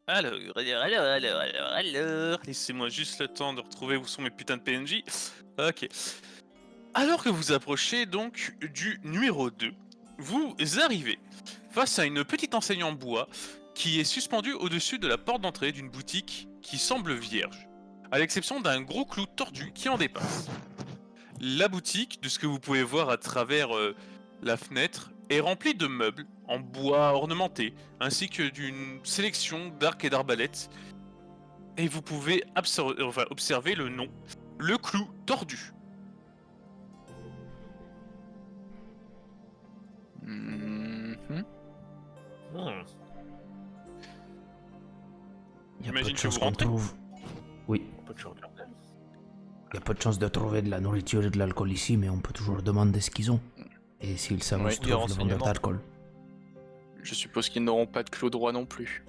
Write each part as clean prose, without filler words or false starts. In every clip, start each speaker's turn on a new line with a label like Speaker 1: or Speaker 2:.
Speaker 1: Alors. Laissez-moi juste le temps de retrouver où sont mes putains de PNJ. Ok. Alors que vous approchez donc du numéro 2, vous arrivez face à une petite enseigne en bois qui est suspendue au-dessus de la porte d'entrée d'une boutique qui semble vierge, à l'exception d'un gros clou tordu qui en dépasse. La boutique, de ce que vous pouvez voir à travers la fenêtre, est remplie de meubles en bois ornementés, ainsi que d'une sélection d'arcs et d'arbalètes, et vous pouvez observer le nom, le clou tordu.
Speaker 2: Mhm.
Speaker 3: Hmm.
Speaker 4: Il y a peu
Speaker 1: J'imagine
Speaker 4: de
Speaker 1: que
Speaker 4: chances
Speaker 1: vous
Speaker 4: qu'on
Speaker 1: rentrez.
Speaker 4: trouve. Oui,
Speaker 3: On peut toujours regarder.
Speaker 4: il y a peu de chances de trouver de la nourriture et de l'alcool ici, mais on peut toujours demander ce qu'ils ont. Et s'ils savent où
Speaker 2: Oui,
Speaker 4: se
Speaker 2: des
Speaker 4: trouve le vendeur
Speaker 3: renseignements.
Speaker 4: d'alcool.
Speaker 2: Je suppose qu'ils n'auront pas de clos droit non plus.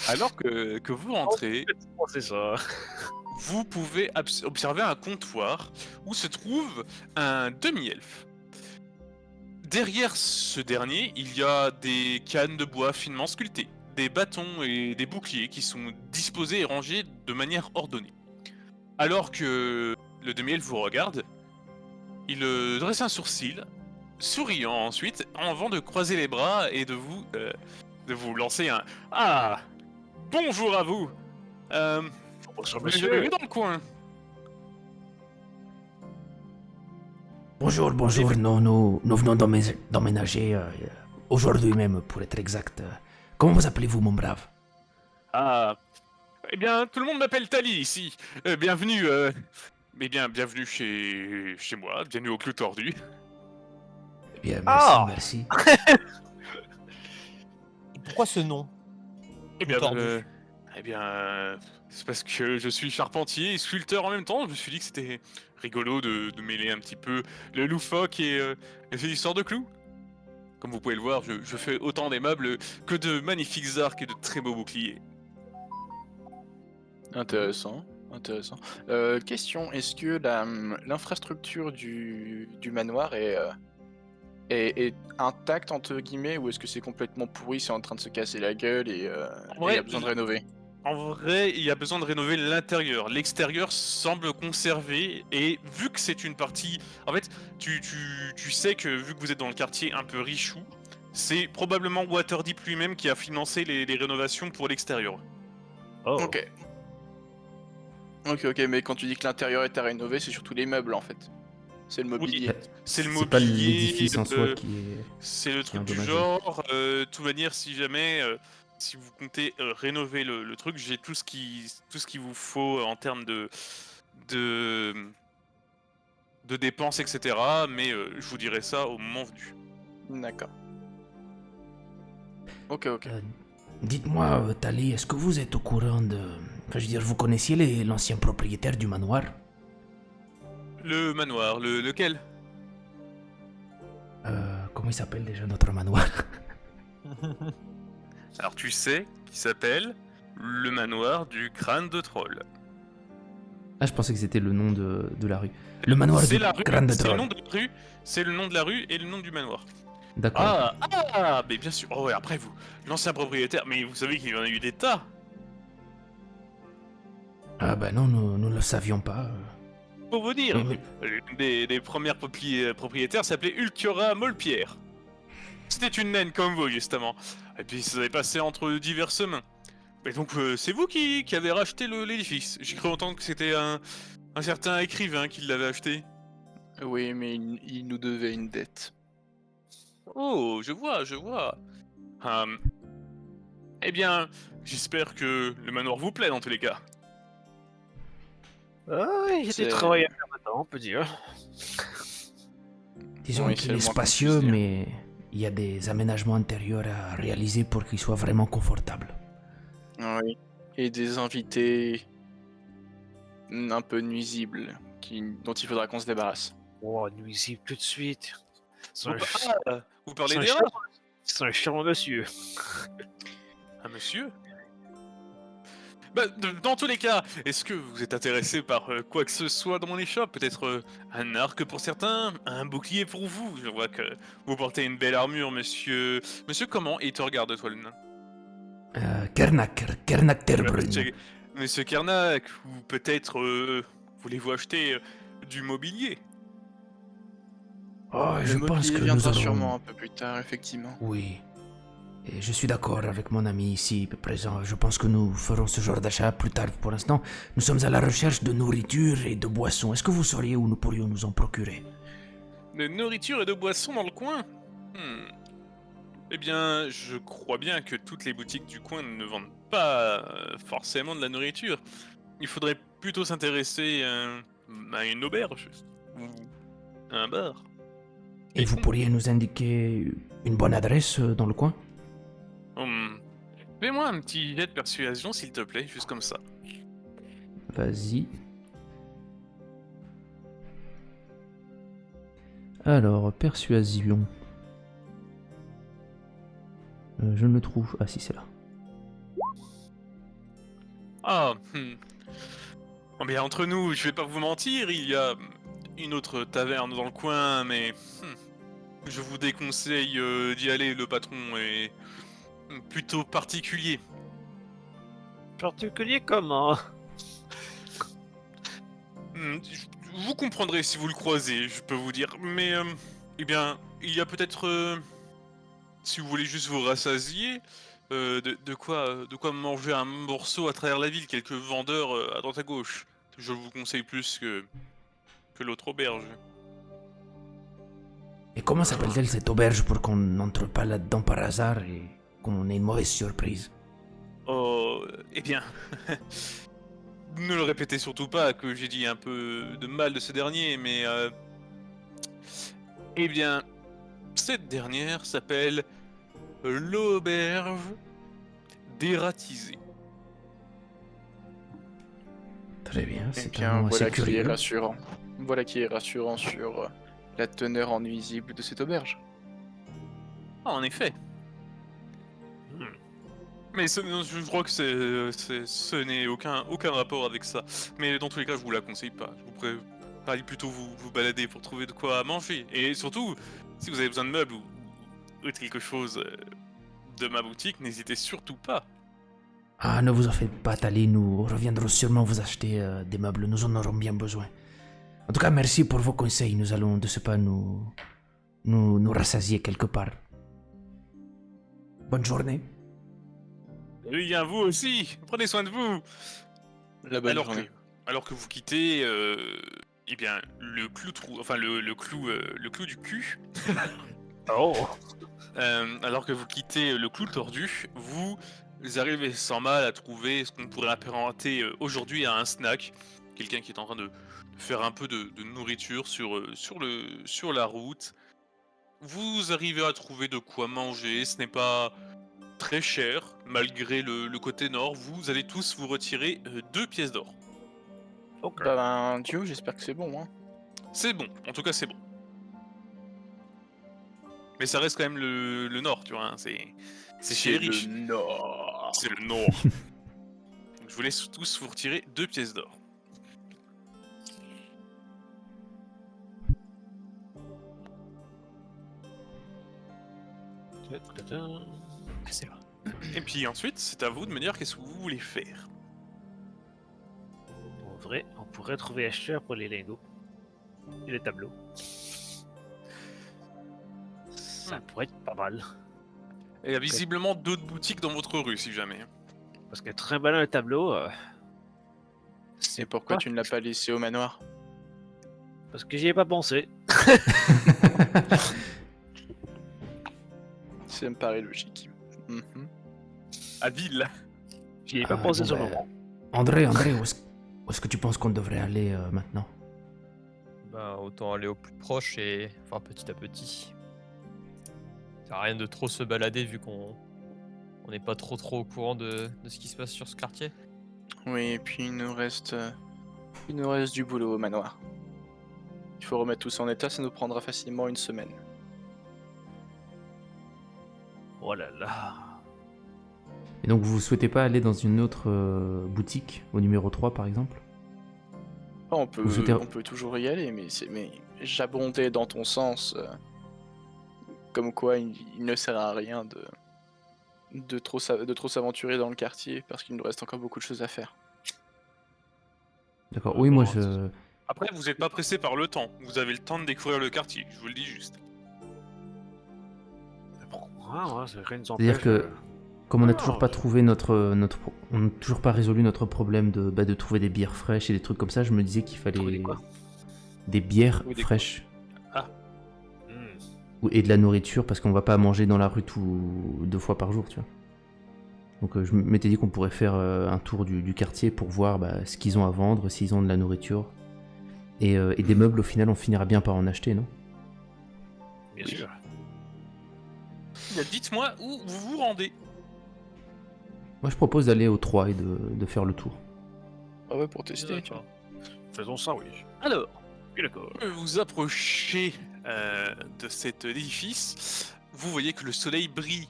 Speaker 1: Alors que vous rentrez,
Speaker 3: Oh, c'est ça.
Speaker 1: vous pouvez observer un comptoir où se trouve un demi-elfe. Derrière ce dernier, il y a des cannes de bois finement sculptées, des bâtons et des boucliers qui sont disposés et rangés de manière ordonnée. Alors que le demi-elfe vous regarde, il dresse un sourcil, souriant ensuite, avant de croiser les bras et de vous lancer un Ah, bonjour à vous.
Speaker 3: Bonjour,
Speaker 1: Vous les avez vus
Speaker 3: monsieur.
Speaker 1: dans le coin?
Speaker 4: Bonjour, bonjour, nous venons d'emménager aujourd'hui même, pour être exact. Comment vous appelez-vous, mon brave?
Speaker 1: Ah, eh bien, tout le monde m'appelle Tali ici. Bienvenue, bienvenue chez moi. Bienvenue au Clou Tordu.
Speaker 4: Eh bien, merci,
Speaker 3: Ah.
Speaker 4: merci.
Speaker 3: Pourquoi ce nom?
Speaker 1: Eh bien,
Speaker 3: Tordu.
Speaker 1: c'est parce que je suis charpentier et sculpteur en même temps. Je me suis dit que c'était rigolo de mêler un petit peu le loufoque et ces histoires de clous. Comme vous pouvez le voir, je fais autant des meubles que de magnifiques arcs et de très beaux boucliers.
Speaker 2: Intéressant, intéressant. Question, est-ce que l'infrastructure du manoir est intacte entre guillemets ou est-ce que c'est complètement pourri, c'est en train de se casser la gueule et
Speaker 1: En
Speaker 2: il y
Speaker 1: vrai,
Speaker 2: a besoin de rénover?
Speaker 1: En vrai, il y a besoin de rénover l'intérieur. L'extérieur semble conservé et vu que c'est une partie... En fait, tu sais que vu que vous êtes dans le quartier un peu richou, c'est probablement Waterdeep lui-même qui a financé les rénovations pour l'extérieur.
Speaker 3: Oh.
Speaker 2: Ok. Ok, mais quand tu dis que l'intérieur est à rénover, c'est surtout les meubles en fait. C'est le mobilier.
Speaker 1: C'est le
Speaker 4: C'est pas
Speaker 1: mobilier,
Speaker 4: l'édifice en soi
Speaker 1: c'est le
Speaker 4: qui est
Speaker 1: truc du
Speaker 4: endommagé.
Speaker 1: genre. De toute manière, si jamais, si vous comptez rénover le truc, j'ai tout ce qui vous faut en termes de, de dépenses, etc. Mais je vous dirai ça au moment venu.
Speaker 2: D'accord. Ok.
Speaker 4: Euh, Dites-moi, Tali, est-ce que vous êtes au courant de... Enfin, je veux dire, vous connaissiez l'ancien propriétaire du manoir?
Speaker 1: Le manoir, lequel?
Speaker 4: Comment il s'appelle déjà notre manoir?
Speaker 1: Alors tu sais, qui s'appelle le manoir du crâne de troll.
Speaker 4: Ah, je pensais que c'était le nom de la rue. Le manoir
Speaker 1: C'est
Speaker 4: du
Speaker 1: la rue,
Speaker 4: Grande
Speaker 1: c'est le nom
Speaker 4: Troll.
Speaker 1: de la rue, c'est le nom de la rue et le nom du manoir.
Speaker 4: D'accord.
Speaker 1: Mais bien sûr. Oh ouais, après vous, l'ancien propriétaire, mais vous savez qu'il y en a eu des tas.
Speaker 4: Ah bah non, nous ne le savions pas.
Speaker 1: Pour vous dire,
Speaker 4: Mais-
Speaker 1: l'une des premières propriétaires s'appelait Ulquiora Molpierre. C'était une naine comme vous, justement. Et puis ça avait passé entre diverses mains. Et donc c'est vous qui avez racheté l'édifice. J'ai cru entendre que c'était un certain écrivain qui l'avait acheté.
Speaker 2: Oui, mais il nous devait une dette.
Speaker 1: Oh, je vois. Hum, eh bien, j'espère que le manoir vous plaît dans tous les cas.
Speaker 3: Ah, il y a du
Speaker 2: C'est-
Speaker 3: travail à faire maintenant, on peut dire.
Speaker 4: Disons
Speaker 2: Oui, c'est
Speaker 4: qu'il
Speaker 2: le
Speaker 4: est
Speaker 2: moins qu'on
Speaker 4: spacieux,
Speaker 2: puisse dire.
Speaker 4: mais il y a des aménagements intérieurs à réaliser pour qu'il soit vraiment confortable.
Speaker 2: Oui. Et des invités un peu nuisibles dont il faudra qu'on se débarrasse.
Speaker 3: Oh, nuisible tout de suite. C'est
Speaker 1: Vous,
Speaker 3: un,
Speaker 1: vous parlez
Speaker 3: c'est un
Speaker 1: des
Speaker 3: charmant,
Speaker 1: rats?
Speaker 3: c'est un charmant monsieur.
Speaker 1: Un monsieur? Bah, dans tous les cas, est-ce que vous êtes intéressé par quoi que ce soit dans mon échoppe? Peut-être un arc pour certains, un bouclier pour vous. Je vois que vous portez une belle armure, monsieur. Monsieur comment? Et il te regarde, toi, le nain.
Speaker 4: Kernak Terbrun.
Speaker 1: Monsieur Karnak, ou peut-être voulez-vous acheter du mobilier?
Speaker 4: Oh, je
Speaker 2: Le
Speaker 4: pense
Speaker 2: mobilier
Speaker 4: que nous
Speaker 2: viendra
Speaker 4: aurons...
Speaker 2: sûrement un peu plus tard, effectivement.
Speaker 4: Oui. Et je suis d'accord avec mon ami ici présent. Je pense que nous ferons ce genre d'achat plus tard. Pour l'instant, nous sommes à la recherche de nourriture et de boissons. Est-ce que vous sauriez où nous pourrions nous en procurer?
Speaker 1: De nourriture et de boissons dans le coin? Hmm. Eh bien, je crois bien que toutes les boutiques du coin ne vendent pas forcément de la nourriture. Il faudrait plutôt s'intéresser à une auberge ou à un bar.
Speaker 4: Et vous pourriez nous indiquer une bonne adresse dans le coin?
Speaker 1: Fais-moi un petit jet de persuasion, s'il te plaît, juste comme ça.
Speaker 4: Vas-y. Alors, persuasion. Je ne le trouve. Ah si, c'est là.
Speaker 1: Ah, oh, bien, entre nous, je vais pas vous mentir, il y a une autre taverne dans le coin, mais je vous déconseille d'y aller, le patron est plutôt particulier.
Speaker 3: Particulier comment?
Speaker 1: Vous comprendrez si vous le croisez, je peux vous dire, mais eh bien, il y a peut-être, si vous voulez juste vous rassasier, de quoi manger un morceau à travers la ville, quelques vendeurs à droite à gauche. Je vous conseille plus que l'autre auberge.
Speaker 4: Et comment s'appelle-t-elle cette auberge pour qu'on n'entre pas là-dedans par hasard et qu'on ait une mauvaise surprise?
Speaker 1: Oh, eh bien, ne le répétez surtout pas que j'ai dit un peu de mal de ce dernier, mais eh bien, cette dernière s'appelle l'auberge dératisée.
Speaker 4: Très bien,
Speaker 2: Eh
Speaker 4: c'est un
Speaker 2: bien,
Speaker 4: nom assez
Speaker 2: voilà qui est
Speaker 4: curieux.
Speaker 2: rassurant. Voilà qui est rassurant sur la teneur en nuisible de cette auberge.
Speaker 1: Ah, en effet. Mais je crois que ce n'est aucun rapport avec ça. Mais dans tous les cas, je vous la conseille pas. Je vous préfère plutôt vous balader pour trouver de quoi manger. Et surtout, si vous avez besoin de meubles ou de quelque chose de ma boutique, n'hésitez surtout pas.
Speaker 4: Ah, ne vous en faites pas, Tali, nous reviendrons sûrement vous acheter des meubles, nous en aurons bien besoin. En tout cas, merci pour vos conseils, nous allons de ce pas nous rassasier quelque part. Bonne journée.
Speaker 1: Eh bien, vous aussi, prenez soin de vous.
Speaker 2: La bonne journée.
Speaker 1: Alors que vous quittez, eh bien, le clou le clou du cul.
Speaker 3: Oh!
Speaker 1: Alors que vous quittez le clou tordu, vous arrivez sans mal à trouver ce qu'on pourrait apparenter aujourd'hui à un snack. Quelqu'un qui est en train de faire un peu de nourriture sur la route. Vous arrivez à trouver de quoi manger, ce n'est pas très cher, malgré le côté nord. Vous allez tous vous retirer 2 pièces d'or.
Speaker 3: Ok.
Speaker 2: Bah ben, Dio, j'espère que c'est bon, hein.
Speaker 1: C'est bon, en tout cas c'est bon. Mais ça reste quand même le nord, tu vois, hein, c'est chez les riches.
Speaker 2: le Nord.
Speaker 1: C'est le nord. Donc je vous laisse tous vous retirer 2 pièces d'or.
Speaker 3: C'est là.
Speaker 1: Et puis ensuite, c'est à vous de me dire qu'est-ce que vous voulez faire.
Speaker 3: En vrai, on pourrait trouver acheteur pour les lingots. Et les tableaux. Ça pourrait être pas mal.
Speaker 1: Et il y a visiblement d'autres boutiques dans votre rue, si jamais.
Speaker 3: Parce que trimballer un tableau,
Speaker 2: Et pourquoi
Speaker 3: pas-
Speaker 2: tu ne l'as pas laissé au manoir?
Speaker 3: parce que j'y ai pas pensé.
Speaker 2: Ça me paraît logique. Mhm.
Speaker 1: À Ville.
Speaker 3: J'y ai pas
Speaker 4: Ah,
Speaker 3: pensé
Speaker 4: bon,
Speaker 3: sur le
Speaker 4: ben,
Speaker 3: moment.
Speaker 4: André, où est-ce que tu penses qu'on devrait aller maintenant?
Speaker 5: Ben, autant aller au plus proche et enfin petit à petit. Ça sert à rien de trop se balader vu qu'on n'est pas trop au courant de ce qui se passe sur ce quartier.
Speaker 2: Oui, et puis il nous reste du boulot au manoir. Il faut remettre tout ça en état, ça nous prendra facilement une semaine.
Speaker 3: Oh là là.
Speaker 4: Et donc vous souhaitez pas aller dans une autre boutique, au numéro 3 par exemple?
Speaker 2: On
Speaker 4: Vous souhaitez-
Speaker 2: peut toujours y aller, mais j'abondais dans ton sens. Comme quoi, il ne sert à rien de trop s'aventurer dans le quartier parce qu'il nous reste encore beaucoup de choses à faire.
Speaker 4: D'accord, oui, moi
Speaker 3: Bon,
Speaker 4: je...
Speaker 1: Après, vous n'êtes pas pressé par le temps. Vous avez le temps de découvrir le quartier, je vous le dis juste.
Speaker 3: C'est rien ne nous
Speaker 4: C'est-à-dire
Speaker 3: empêche,
Speaker 4: que, comme on n'a
Speaker 3: non,
Speaker 4: toujours pas trouvé on n'a toujours pas résolu notre problème de trouver des bières fraîches et des trucs comme ça, je me disais qu'il fallait...
Speaker 3: Trouver des quoi
Speaker 4: Des bières
Speaker 2: Ou des
Speaker 4: fraîches.
Speaker 3: hmm.
Speaker 4: Et de la nourriture, parce qu'on va pas manger dans la rue 2 fois par jour, tu vois. Donc je m'étais dit qu'on pourrait faire un tour du quartier pour voir ce qu'ils ont à vendre, s'ils ont de la nourriture. Et des meubles, au final, on finira bien par en acheter, non?
Speaker 3: Bien
Speaker 2: Oui.
Speaker 3: sûr.
Speaker 1: Dites-moi où vous vous rendez.
Speaker 4: Moi, je propose d'aller au 3 et de faire le tour.
Speaker 2: Ah ouais, pour tester, tu vois.
Speaker 3: Faisons ça, oui.
Speaker 1: Alors,
Speaker 3: Oui, d'accord.
Speaker 1: vous approchez de cet édifice. Vous voyez que le soleil brille,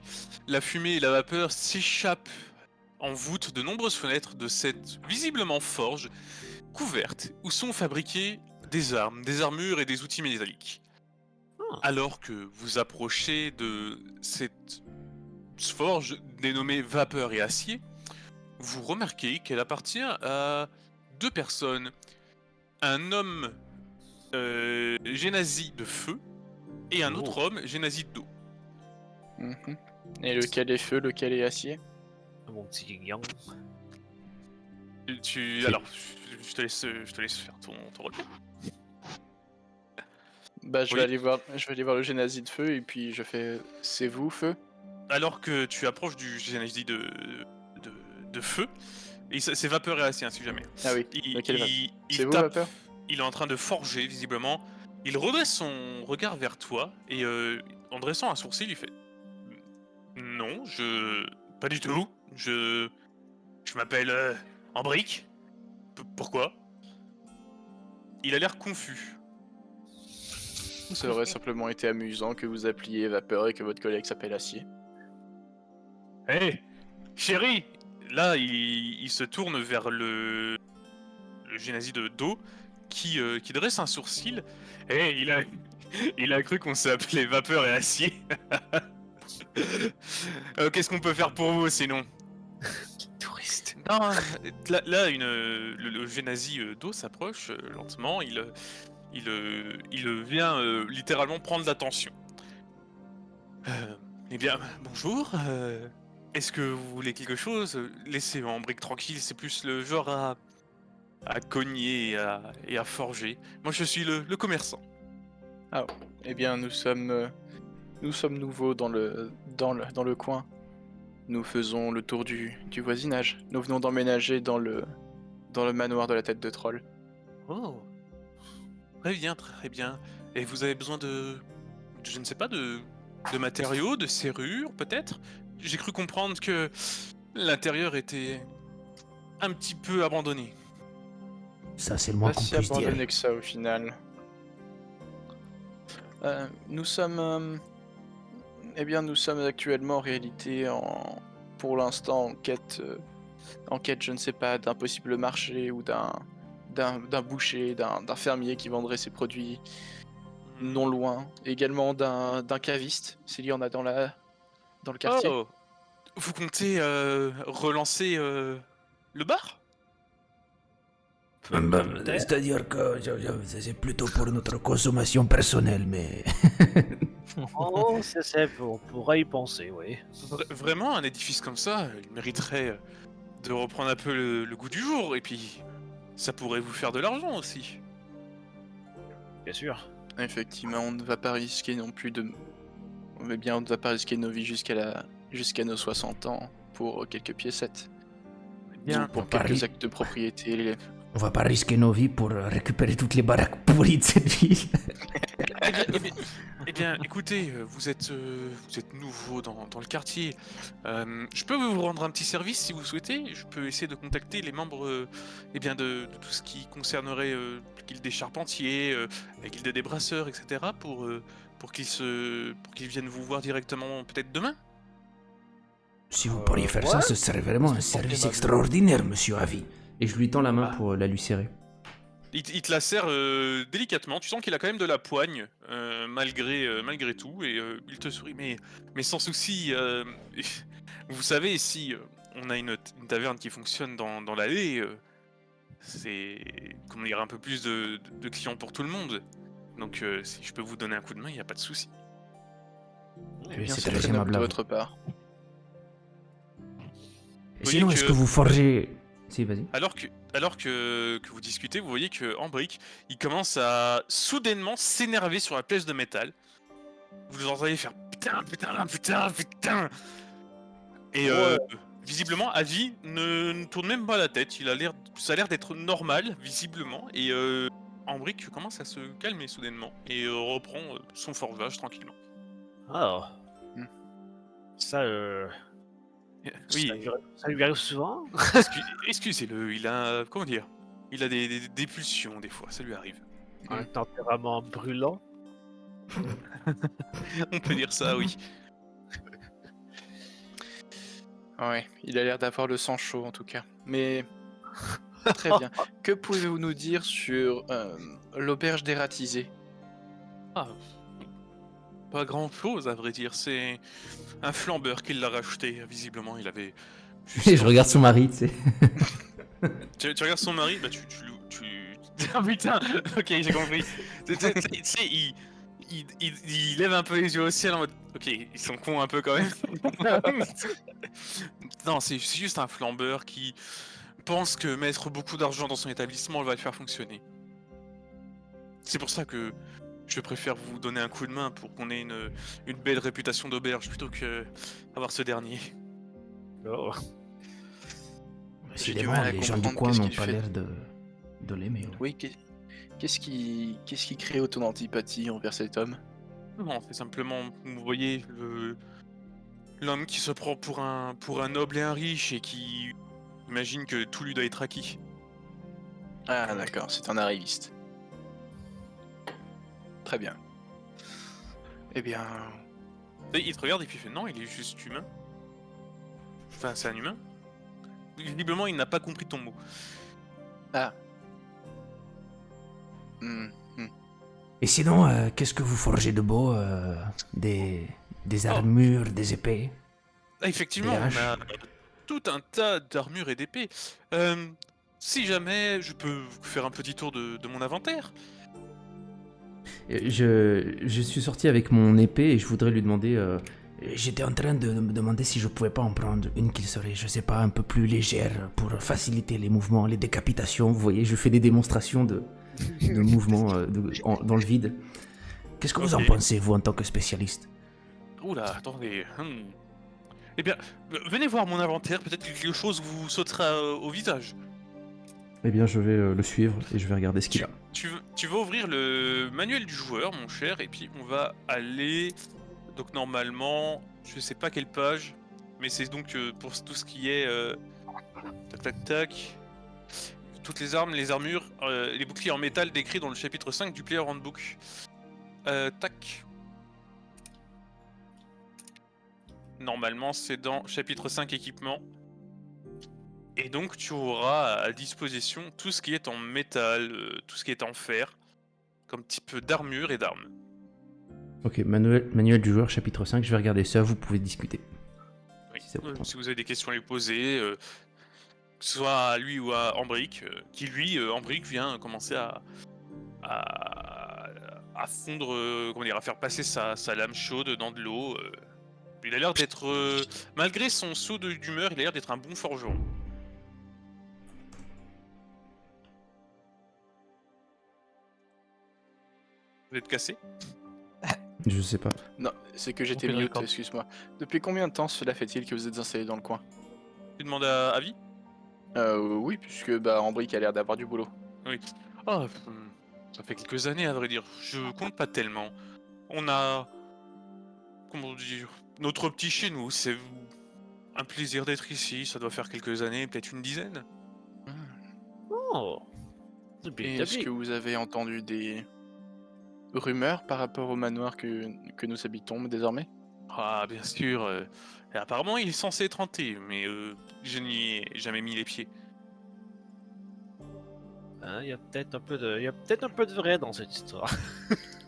Speaker 1: la fumée et la vapeur s'échappent en voûte de nombreuses fenêtres de cette visiblement forge couverte où sont fabriquées des armes, des armures et des outils métalliques.
Speaker 3: Ah.
Speaker 1: Alors que vous approchez de cette forge dénommée Vapeur et Acier, vous remarquez qu'elle appartient à 2 personnes. Un homme génazi de feu et un autre homme génazi d'eau.
Speaker 2: Mhm. Et lequel est feu, lequel est acier?
Speaker 3: Mon petit yin-yang.
Speaker 1: Alors, je te laisse faire ton retour.
Speaker 2: Bah je
Speaker 1: Oui.
Speaker 2: vais aller voir le génazi de feu et puis je fais c'est vous feu?
Speaker 1: Alors que tu approches du génazi de feu, et c'est Vapeur et Acier, hein, si jamais.
Speaker 2: Ah oui, lequel va?
Speaker 1: Il
Speaker 2: C'est vous,
Speaker 1: tape,
Speaker 2: Vapeur?
Speaker 1: il est en train de forger, visiblement. Il redresse son regard vers toi, et en dressant un sourcil, il fait... Non, pas du tout. Je m'appelle Ambric. Pourquoi? Il a l'air confus.
Speaker 2: Ça aurait simplement été amusant que vous appeliez Vapeur et que votre collègue s'appelle Acier.
Speaker 1: Hé, chérie! Là, il se tourne vers le génazi de dos qui dresse un sourcil. Hé, il a cru qu'on s'appelait Vapeur et Acier. Qu'est-ce qu'on peut faire pour vous sinon?
Speaker 3: Touriste.
Speaker 1: Non, là le génazi d'eau s'approche lentement. Il vient littéralement prendre l'attention. Eh bien, bonjour. Est-ce que vous voulez quelque chose? Laissez Ambric tranquille, c'est plus le genre à cogner et à forger. Moi, je suis le commerçant.
Speaker 2: Eh bien nous sommes nouveaux dans le coin. Nous faisons le tour du voisinage. Nous venons d'emménager dans le manoir de la tête de troll.
Speaker 1: Oh, très bien, très bien. Et vous avez besoin je ne sais pas, de matériaux, de serrures, peut-être? J'ai cru comprendre que l'intérieur était un petit peu abandonné.
Speaker 4: Ça, c'est le moins
Speaker 2: Pas
Speaker 4: qu'on
Speaker 2: si
Speaker 4: puisse dire.
Speaker 2: abandonné que ça au final. Nous sommes actuellement en réalité pour l'instant en quête, je ne sais pas, d'un possible marché ou d'un boucher, d'un fermier qui vendrait ses produits non loin. Également d'un caviste, s'il y en a dans le quartier.
Speaker 1: Oh, vous comptez relancer le bar?
Speaker 4: C'est-à-dire que c'est plutôt pour notre consommation personnelle, mais...
Speaker 3: Oh, on pourrait y penser, oui.
Speaker 1: Vraiment, un édifice comme ça, il mériterait de reprendre un peu le goût du jour, et puis ça pourrait vous faire de l'argent aussi.
Speaker 3: Bien sûr.
Speaker 2: Effectivement, on ne va pas risquer non plus on ne va pas risquer nos vies jusqu'à nos 60 ans pour quelques piécettes.
Speaker 1: Bien.
Speaker 2: Ou pour
Speaker 4: on parie.
Speaker 2: quelques actes de propriété.
Speaker 4: On va pas risquer nos vies pour récupérer toutes les baraques pourries de cette ville.
Speaker 1: Eh bien, écoutez, vous êtes nouveau dans le quartier. Je peux vous rendre un petit service si vous souhaitez. Je peux essayer de contacter les membres de tout ce qui concernerait la guilde des charpentiers, la guilde des brasseurs, etc. pour qu'ils viennent vous voir directement peut-être demain.
Speaker 4: Si vous pourriez faire ça,
Speaker 3: ouais.
Speaker 4: ce serait vraiment un
Speaker 3: C'est
Speaker 4: service
Speaker 3: pas
Speaker 4: extraordinaire, monsieur Avi. Et je lui tends la main pour la lui serrer.
Speaker 1: Il te la serre délicatement. Tu sens qu'il a quand même de la poigne malgré tout, et il te sourit, mais sans souci. Vous savez, ici, on a une taverne qui fonctionne dans l'allée. C'est, comment dire, un peu plus de clients pour tout le monde. Donc, si je peux vous donner un coup de main, il n'y a pas de souci.
Speaker 2: Eh bien,
Speaker 4: c'est
Speaker 2: c'est
Speaker 4: très
Speaker 2: très noble
Speaker 4: aimable
Speaker 2: de
Speaker 4: à vous.
Speaker 2: votre part.
Speaker 4: Et
Speaker 1: voyez
Speaker 4: sinon, est-ce
Speaker 1: que-
Speaker 4: que vous forgez... Si, vas-y.
Speaker 1: Alors que vous discutez, vous voyez que Ambric, il commence à soudainement s'énerver sur la pièce de métal. Vous entendez faire putain, putain, putain, putain. Et visiblement, Avi ne tourne même pas la tête. Ça a l'air d'être normal, visiblement. Et Ambric commence à se calmer soudainement et reprend son forgeage tranquillement.
Speaker 3: Ah.
Speaker 2: Hmm.
Speaker 3: Ça,
Speaker 1: Oui,
Speaker 3: ça lui arrive souvent.
Speaker 1: excusez-le, il a, comment dire, il a des pulsions des fois, ça lui arrive.
Speaker 3: Un tempérament brûlant.
Speaker 1: On peut dire ça, oui.
Speaker 2: Ouais, il a l'air d'avoir le sang chaud en tout cas. Mais très bien. Que pouvez-vous nous dire sur l'auberge dératisée?
Speaker 1: Ah, pas grand-chose à vrai dire, c'est un flambeur qui l'a racheté, visiblement, il avait... juste
Speaker 4: Et je regarde son mari, tu sais.
Speaker 1: Tu regardes son mari, bah tu... Ah putain, ok, j'ai compris. Tu sais, il lève un peu les yeux au ciel en mode... Ok, ils sont cons un peu quand même. Non, c'est juste un flambeur qui pense que mettre beaucoup d'argent dans son établissement va le faire fonctionner. C'est pour ça que je préfère vous donner un coup de main pour qu'on ait une belle réputation d'auberge plutôt que avoir ce dernier.
Speaker 3: Oh.
Speaker 2: J'ai du
Speaker 4: Décidément,
Speaker 2: mal à
Speaker 4: les gens du
Speaker 2: comprendre
Speaker 4: coin
Speaker 2: qu'est-ce
Speaker 4: n'ont
Speaker 2: qu'il
Speaker 4: pas
Speaker 2: fait.
Speaker 4: l'air de l'aimer. Ouais.
Speaker 2: Oui, qu'est-ce qui crée autant d'antipathie envers cet homme?
Speaker 1: Non, c'est simplement, vous voyez, l'homme qui se prend pour un noble et un riche et qui imagine que tout lui doit être acquis.
Speaker 2: Ah d'accord, c'est un arriviste. Très bien. Eh bien,
Speaker 1: Et il te regarde et puis il fait non, il est juste humain. Enfin, c'est un humain. Visiblement, il n'a pas compris ton mot.
Speaker 2: ah. Hmm, hmm.
Speaker 4: Et sinon, qu'est-ce que vous forgez de beau des armures, des épées?
Speaker 1: Ah, effectivement,
Speaker 4: Des
Speaker 1: on
Speaker 4: haches.
Speaker 1: a tout un tas d'armures et d'épées. Si jamais je peux vous faire un petit tour de mon inventaire.
Speaker 4: Je suis sorti avec mon épée et je voudrais lui demander... J'étais en train de me demander si je pouvais pas en prendre une qui serait, je sais pas, un peu plus légère pour faciliter les mouvements, les décapitations. Vous voyez, je fais des démonstrations de mouvements dans le vide. Qu'est-ce que vous en
Speaker 1: Ok.
Speaker 4: pensez, vous, en tant que spécialiste?
Speaker 1: Oula, attendez. Eh bien, venez voir mon inventaire, peut-être que quelque chose vous sautera au visage.
Speaker 4: Eh bien, je vais le suivre et je vais regarder ce qu'il a.
Speaker 1: Tu vas ouvrir le manuel du joueur, mon cher, et puis on va aller... Donc normalement, je sais pas quelle page, mais c'est donc pour tout ce qui est... Tac tac tac... Toutes les armes, les armures, les boucliers en métal décrits dans le chapitre 5 du Player Handbook. Tac... Normalement, c'est dans chapitre 5 équipement. Et donc, tu auras à disposition tout ce qui est en métal, tout ce qui est en fer, comme type d'armure et d'armes.
Speaker 4: Ok, manuel du joueur, chapitre 5, je vais regarder ça, vous pouvez discuter.
Speaker 1: Oui.
Speaker 4: Si ça vous tente.
Speaker 1: Si vous avez des questions à lui poser, que ce soit à lui ou à Ambric, qui lui, Ambric, vient commencer à fondre, comment dire, à faire passer sa lame chaude dans de l'eau. Il a l'air d'être, malgré son saut d'humeur, il a l'air d'être un bon forgeron. Vous êtes cassé?
Speaker 4: Je sais pas.
Speaker 2: Non, c'est que j'étais
Speaker 5: Ok,
Speaker 2: mute,
Speaker 5: d'accord.
Speaker 2: excuse-moi. Depuis combien de temps cela fait-il que vous êtes installé dans le coin?
Speaker 1: Tu demandes à Avi?
Speaker 2: Oui, puisque bah Ambric a l'air d'avoir du boulot.
Speaker 1: Oui. Ah, ça fait quelques années à vrai dire. Je compte pas tellement. On a, comment dire, notre petit chez nous. C'est un plaisir d'être ici. Ça doit faire quelques années, peut-être une dizaine.
Speaker 3: Oh. C'est bien
Speaker 2: Et est-ce
Speaker 3: établi.
Speaker 2: que vous avez entendu des rumeurs par rapport au manoir que nous habitons désormais?
Speaker 1: Ah, bien sûr. Et apparemment, il est censé être hanté, mais je n'y ai jamais mis les pieds.
Speaker 3: Hein, il y a peut-être un peu de vrai dans cette histoire.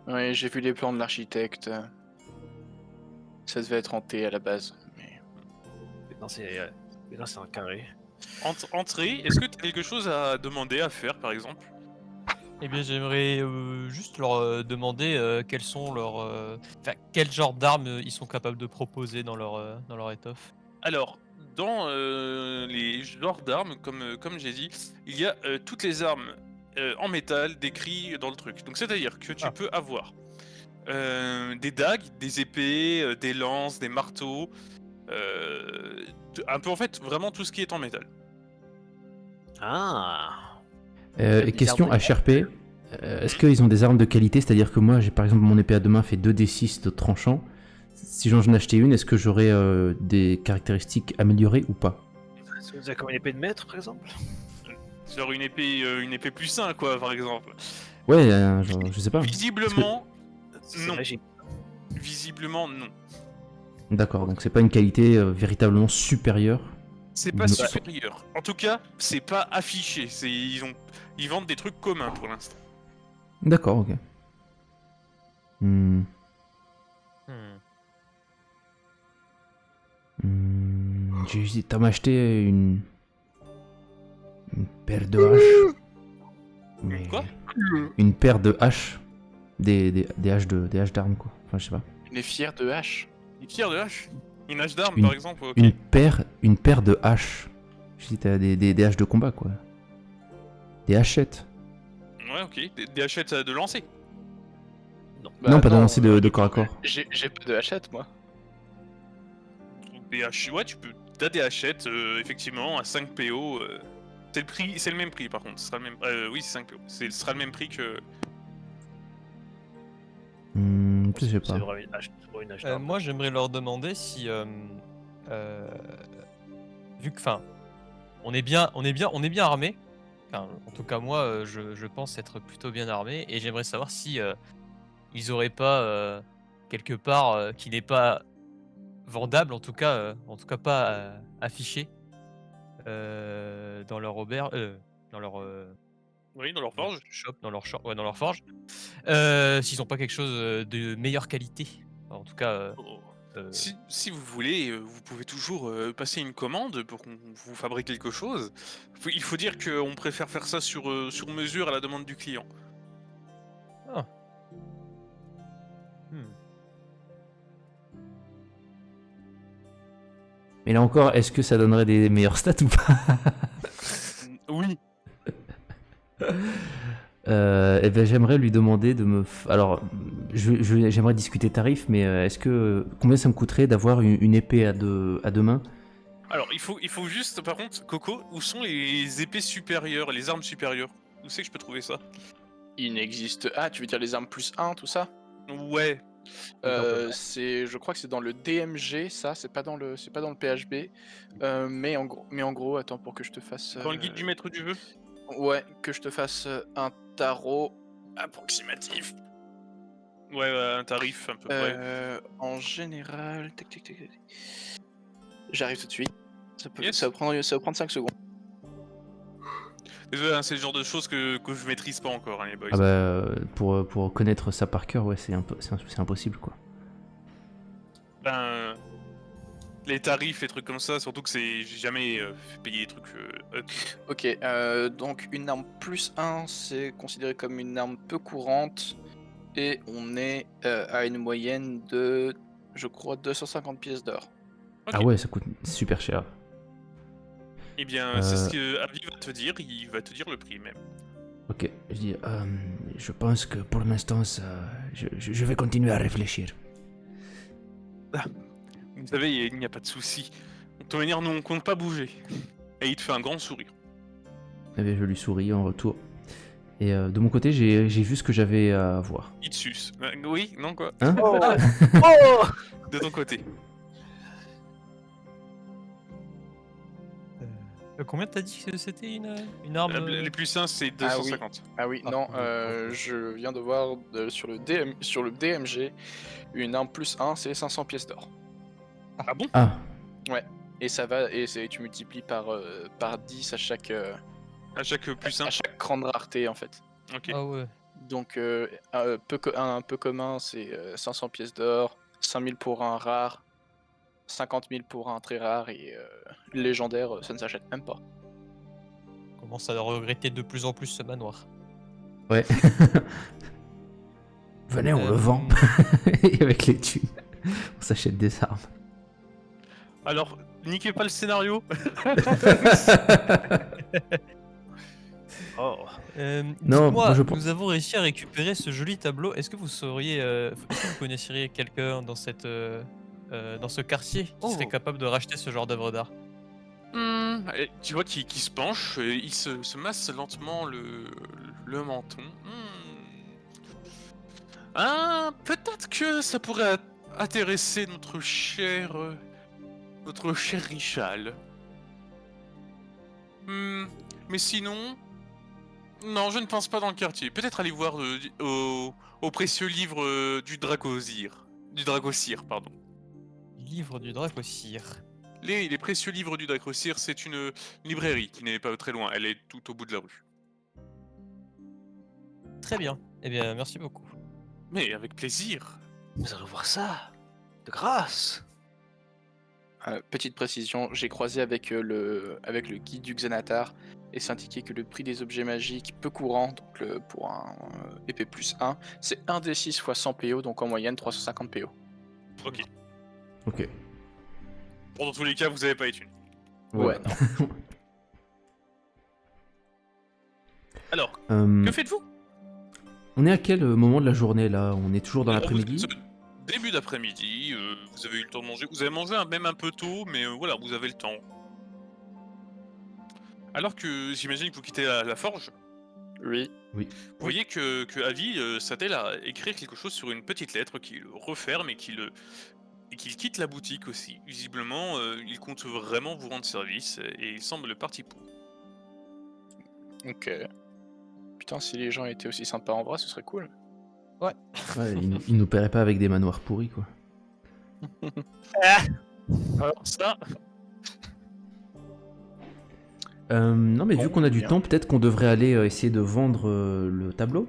Speaker 2: Oui, j'ai vu les plans de l'architecte. Ça devait être hanté à la base, mais
Speaker 3: maintenant c'est en carré.
Speaker 1: Entrée, est-ce que tu as quelque chose à demander, à faire par exemple?
Speaker 5: Eh bien, j'aimerais juste leur demander quels sont leurs. Enfin, quel genre d'armes ils sont capables de proposer dans leur étoffe.
Speaker 1: Alors, dans les genres d'armes, comme j'ai dit, il y a toutes les armes en métal décrites dans le truc. Donc c'est-à-dire que tu
Speaker 5: Ah.
Speaker 1: peux avoir des dagues, des épées, des lances, des marteaux, un peu en fait vraiment tout ce qui est en métal.
Speaker 3: Ah.
Speaker 4: Et question HRP, est-ce qu'ils ont des armes de qualité? C'est-à-dire que moi, j'ai par exemple mon épée à deux mains fait 2d6 de tranchant. Si j'en achetais une, est-ce que j'aurais des caractéristiques améliorées ou pas?
Speaker 3: Est-ce que vous avez comme une épée de maître, par exemple?
Speaker 1: Genre une épée plus 1 quoi par exemple.
Speaker 4: Ouais, genre, je sais pas.
Speaker 1: Visiblement,
Speaker 3: C'est
Speaker 1: non.
Speaker 3: magique.
Speaker 1: Visiblement non.
Speaker 4: D'accord, donc c'est pas une qualité véritablement supérieure.
Speaker 1: C'est pas
Speaker 4: Non.
Speaker 1: supérieur. En tout cas, c'est pas affiché. Ils vendent des trucs communs pour l'instant.
Speaker 4: D'accord, ok. Hmm. J'hésite à m'acheter une paire de haches. Mais...
Speaker 1: Quoi?
Speaker 4: Une paire de haches. Des haches d'armes, quoi. Enfin, je sais pas.
Speaker 2: Il est fier de hache.
Speaker 1: Une pierre de hache? Une hache d'arme
Speaker 4: Une-
Speaker 1: par exemple? Ok.
Speaker 4: Une paire de haches. J'hésite à des haches de combat, quoi. Des hachettes.
Speaker 1: Ouais, ok. Des hachettes de lancer.
Speaker 4: Non, pas de lancer de corps à corps.
Speaker 2: J'ai pas de hachette, moi.
Speaker 1: Des haches. Ouais, t'as des hachettes, effectivement, à 5 PO. C'est le même prix par contre. Ce sera le même. Oui, c'est 5 PO. Ce sera le même prix que.
Speaker 4: Je sais
Speaker 3: C'est
Speaker 4: pas.
Speaker 3: vraiment c'est vraiment une hache d'arme.
Speaker 5: Moi, j'aimerais leur demander si, vu que, enfin, on est bien armé. Enfin, en tout cas, moi, je pense être plutôt bien armé, et j'aimerais savoir si ils auraient pas quelque part qui n'est pas vendable, en tout cas pas affiché dans leur auberge, dans leur
Speaker 1: Oui, dans leur forge.
Speaker 5: shop, ouais, dans leur forge. S'ils ont pas quelque chose de meilleure qualité. En tout cas,
Speaker 1: Oh.
Speaker 5: euh,
Speaker 1: Si vous voulez, vous pouvez toujours passer une commande pour qu'on vous fabrique quelque chose. Il faut dire qu'on préfère faire ça sur mesure à la demande du client.
Speaker 5: ah. Hmm.
Speaker 4: Mais là encore, est-ce que ça donnerait des meilleures stats ou pas?
Speaker 1: Oui.
Speaker 4: Eh ben, j'aimerais lui demander de me... Alors, j'aimerais discuter tarif, mais est-ce que... Combien ça me coûterait d'avoir une épée à deux mains?
Speaker 1: Alors, il faut juste, par contre, Coco, où sont les épées supérieures, les armes supérieures? Où c'est que je peux trouver ça?
Speaker 2: Il n'existe. Ah, tu veux dire les armes plus 1, tout ça?
Speaker 1: Ouais.
Speaker 2: Je crois que c'est dans le DMG, ça. C'est pas dans le PHB. Mais en gros, attends pour que je te fasse.
Speaker 1: Dans le guide du maître du jeu?
Speaker 2: Ouais, que je te fasse un tarot approximatif.
Speaker 1: Ouais, un tarif à peu près.
Speaker 2: En général, tac, tac, tac, tac. J'arrive tout de suite.
Speaker 1: Yes.
Speaker 2: Ça va prendre 5 secondes.
Speaker 1: Désolé, hein, c'est le genre de choses que je maîtrise pas encore, hein, les boys.
Speaker 4: Ah bah, pour connaître ça par cœur, ouais, c'est impossible, quoi.
Speaker 1: Ben, les tarifs et trucs comme ça, surtout que j'ai jamais fait payer des trucs.
Speaker 2: Ok, donc une arme plus 1, c'est considéré comme une arme peu courante. Et on est à une moyenne de, je crois, 250 pièces d'or.
Speaker 1: Ok.
Speaker 4: Ah ouais, ça coûte super cher.
Speaker 1: Eh bien, c'est ce que Avi va te dire, il va te dire le prix même.
Speaker 4: Ok, je dis, je pense que pour l'instant, ça... je vais continuer à réfléchir.
Speaker 1: Vous savez, il n'y a pas de souci. De toute manière, nous on compte pas bouger. Et il te fait un grand sourire.
Speaker 4: Eh bien, je lui souris en retour. Et de mon côté, j'ai vu ce que j'avais à voir.
Speaker 1: Il te suce. Oui, non quoi?
Speaker 4: Hein?
Speaker 3: Oh. Oh.
Speaker 1: De ton côté.
Speaker 5: Combien t'as dit que c'était une arme
Speaker 1: Les plus sains, c'est 250.
Speaker 2: Ah oui,
Speaker 5: Ah,
Speaker 2: non,
Speaker 5: oui.
Speaker 2: je viens de voir sur le DMG, une arme plus 1, c'est 500 pièces d'or.
Speaker 1: Ah bon?
Speaker 4: Ah,
Speaker 2: Et ça va, tu multiplies par 10 à chaque
Speaker 1: À chaque plus sain?
Speaker 2: grande rareté en fait.
Speaker 1: Ok.
Speaker 5: Ah ouais.
Speaker 2: Donc un peu commun, c'est 500 pièces d'or, 5000 pour un rare, 50 000 pour un très rare et légendaire, ça ne s'achète même pas.
Speaker 5: On commence à regretter de plus en plus ce manoir.
Speaker 4: Ouais. Venez, on le
Speaker 5: Euh,
Speaker 4: vend. Et avec les thunes, on s'achète des armes.
Speaker 1: Alors, niquez pas le scénario.
Speaker 3: Oh,
Speaker 4: Non,
Speaker 5: Dites-moi,
Speaker 4: moi, je pense-
Speaker 5: nous avons réussi à récupérer ce joli tableau. Est-ce que vous sauriez, est-ce que vous connaisseriez quelqu'un dans dans ce quartier qui serait
Speaker 1: Oh.
Speaker 5: capable de racheter ce genre d'œuvre d'art?
Speaker 1: Et tu vois qu'il se penche, il se masse lentement le menton. Peut-être que ça pourrait intéresser notre cher Richal. Mais sinon, non, je ne pense pas dans le quartier. Peut-être aller voir au précieux livre du Dracosir. Du Dragosir, pardon.
Speaker 5: Livre du Dracosir.
Speaker 1: Les précieux livres du Dracosir, c'est une librairie qui n'est pas très loin. Elle est tout au bout de la rue.
Speaker 5: Très bien. Eh bien, merci beaucoup.
Speaker 1: Mais avec plaisir.
Speaker 3: nous allons voir ça. De grâce.
Speaker 2: Petite précision, j'ai croisé avec le guide du Xanatar et c'est indiqué que le prix des objets magiques peu courant, donc pour un épée plus 1, c'est 1d6 fois 100 PO, donc en moyenne 350 PO.
Speaker 1: Ok.
Speaker 4: Ok.
Speaker 1: Bon, dans tous les cas, vous avez pas les thunes.
Speaker 2: Ouais, non.
Speaker 1: Alors,
Speaker 4: Euh,
Speaker 1: que faites-vous?
Speaker 4: on est à quel moment de la journée là? On est toujours dans
Speaker 1: Alors,
Speaker 4: l'après-midi?
Speaker 1: Début d'après-midi, vous avez eu le temps de manger. Vous avez mangé même un peu tôt, mais voilà, vous avez le temps. Alors que j'imagine que vous quittez la forge,
Speaker 2: Oui.
Speaker 1: vous voyez que Avi s'attelle à écrire quelque chose sur une petite lettre qu'il referme et qu'il quitte la boutique aussi. Visiblement, il compte vraiment vous rendre service et il semble parti pour.
Speaker 2: Ok. Putain, si les gens étaient aussi sympas en vrai, ce serait cool.
Speaker 4: Ouais, il nous paierait pas avec des manoirs pourris quoi.
Speaker 1: Alors ça,
Speaker 4: Non mais
Speaker 2: Bon,
Speaker 4: vu qu'on a du
Speaker 2: bien.
Speaker 4: temps, peut-être qu'on devrait aller essayer de vendre le tableau.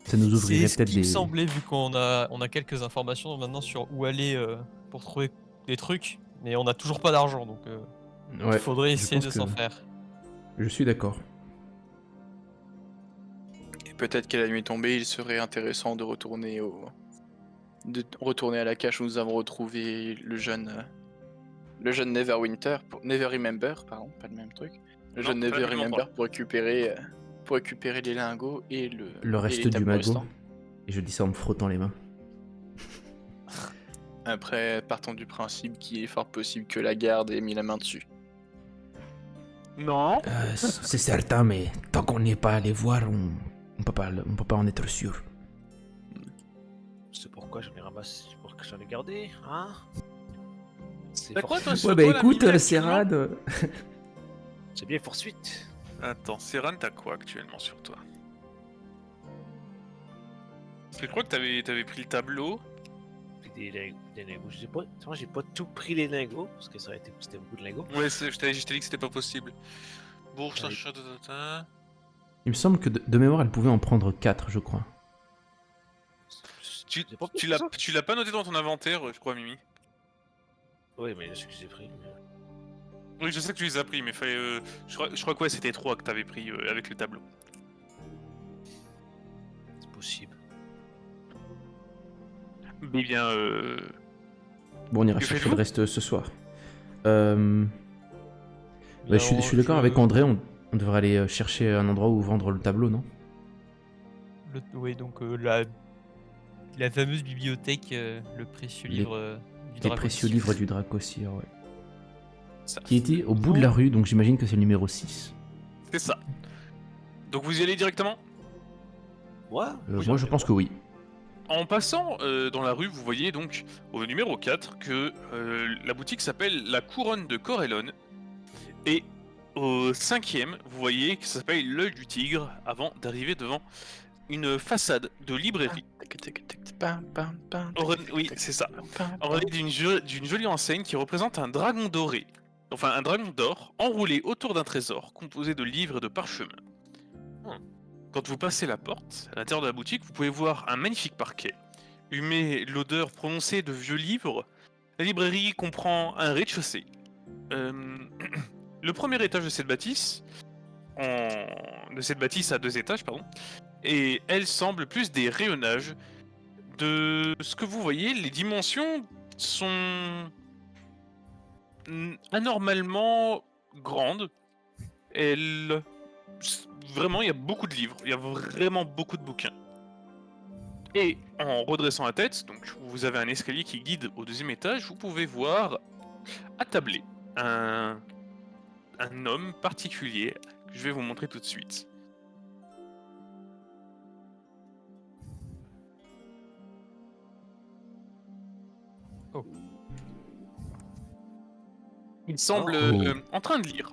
Speaker 4: Ça nous ouvrirait
Speaker 5: C'est ce
Speaker 4: peut-être
Speaker 5: qui me
Speaker 4: des...
Speaker 5: semblait, vu qu'on a quelques informations maintenant sur où aller pour trouver des trucs, mais on n'a toujours pas d'argent, donc il
Speaker 4: Ouais,
Speaker 5: faudrait
Speaker 4: je
Speaker 5: essayer
Speaker 4: pense
Speaker 5: de s'en
Speaker 4: que-
Speaker 5: faire.
Speaker 4: Je suis d'accord.
Speaker 2: Et peut-être qu'à la nuit tombée, il serait intéressant de retourner à la cache où nous avons retrouvé le jeune Never Remember, pardon, pas le même truc. Le
Speaker 1: Non,
Speaker 2: jeune Never
Speaker 1: absolument
Speaker 2: Remember pour récupérer les lingots et
Speaker 4: Le
Speaker 2: et
Speaker 4: reste
Speaker 2: les
Speaker 4: du
Speaker 2: tableaux
Speaker 4: magot.
Speaker 2: restants.
Speaker 4: Et je dis ça en me frottant les mains.
Speaker 2: Après, partons du principe qu'il est fort possible que la garde ait mis la main dessus.
Speaker 1: non.
Speaker 4: C'est certain, mais tant qu'on n'est pas allé voir, on peut pas en être sûr.
Speaker 3: C'est pourquoi j'en ai ramassé, pour que j'en ai gardé, hein? C'est
Speaker 1: T'as quoi, toi,
Speaker 3: force-
Speaker 1: sur
Speaker 4: Ouais bah
Speaker 1: toi, la
Speaker 4: écoute,
Speaker 1: mine, actuellement
Speaker 4: Serrad...
Speaker 3: C'est bien poursuite.
Speaker 1: Attends, Serran, t'as quoi actuellement sur toi? Parce que je crois que t'avais pris le tableau.
Speaker 3: Puis des lingots. J'ai pas tout pris les lingots, parce que c'était beaucoup de lingots.
Speaker 1: Ouais, je t'ai dit que c'était pas possible. Bourse,
Speaker 3: Ouais.
Speaker 1: achat,
Speaker 4: Il me semble que de mémoire, elle pouvait en prendre 4, je crois.
Speaker 1: Tu,
Speaker 3: J'ai pas pris
Speaker 1: tu
Speaker 3: tout
Speaker 1: l'as
Speaker 3: ça.
Speaker 1: tu l'as pas noté dans ton inventaire, je crois, Mimi.
Speaker 3: Oui, mais ce que j'ai pris.
Speaker 1: Oui, je sais que tu les as pris, mais fallait, je crois que ouais, c'était 3 que t'avais pris avec le tableau.
Speaker 3: C'est possible.
Speaker 1: Mais bien,
Speaker 4: Bon, on ira
Speaker 1: Que
Speaker 4: chercher
Speaker 1: faites-vous
Speaker 4: le reste ce soir. Bah,
Speaker 5: Bien,
Speaker 4: je suis d'accord avec André, on devrait aller chercher un endroit où vendre le tableau, non?
Speaker 5: Oui, donc la fameuse bibliothèque, le précieux
Speaker 4: Les-
Speaker 5: livre du
Speaker 4: Les
Speaker 5: Dracosir.
Speaker 4: précieux livres du Dracosir, ouais.
Speaker 1: ça.
Speaker 4: Qui était au bout de la rue, donc j'imagine que c'est le numéro 6.
Speaker 1: C'est ça. Donc vous y allez directement?
Speaker 3: Moi?
Speaker 4: Moi je pense que oui.
Speaker 1: En passant dans la rue, vous voyez donc au numéro 4 que la boutique s'appelle La Couronne de Corellon. Et au 5e, vous voyez que ça s'appelle L'œil du tigre avant d'arriver devant une façade de librairie. Oui, c'est ça. Ornée d'une jolie enseigne qui représente un dragon doré. Enfin, un dragon d'or enroulé autour d'un trésor composé de livres et de parchemins. Quand vous passez la porte, à l'intérieur de la boutique, vous pouvez voir un magnifique parquet, humé l'odeur prononcée de vieux livres, La librairie comprend un rez-de-chaussée. Le premier étage de cette bâtisse, à 2 étages, pardon, et elle semble plus des rayonnages. De ce que vous voyez, les dimensions sont anormalement grandes. Elle... Vraiment, il y a beaucoup de livres, il y a vraiment beaucoup de bouquins. Et en redressant la tête, donc vous avez un escalier qui guide au 2e étage, vous pouvez voir attablé un homme particulier que je vais vous montrer tout de suite.
Speaker 5: Oh.
Speaker 1: Il semble
Speaker 4: Oh.
Speaker 1: en train de lire.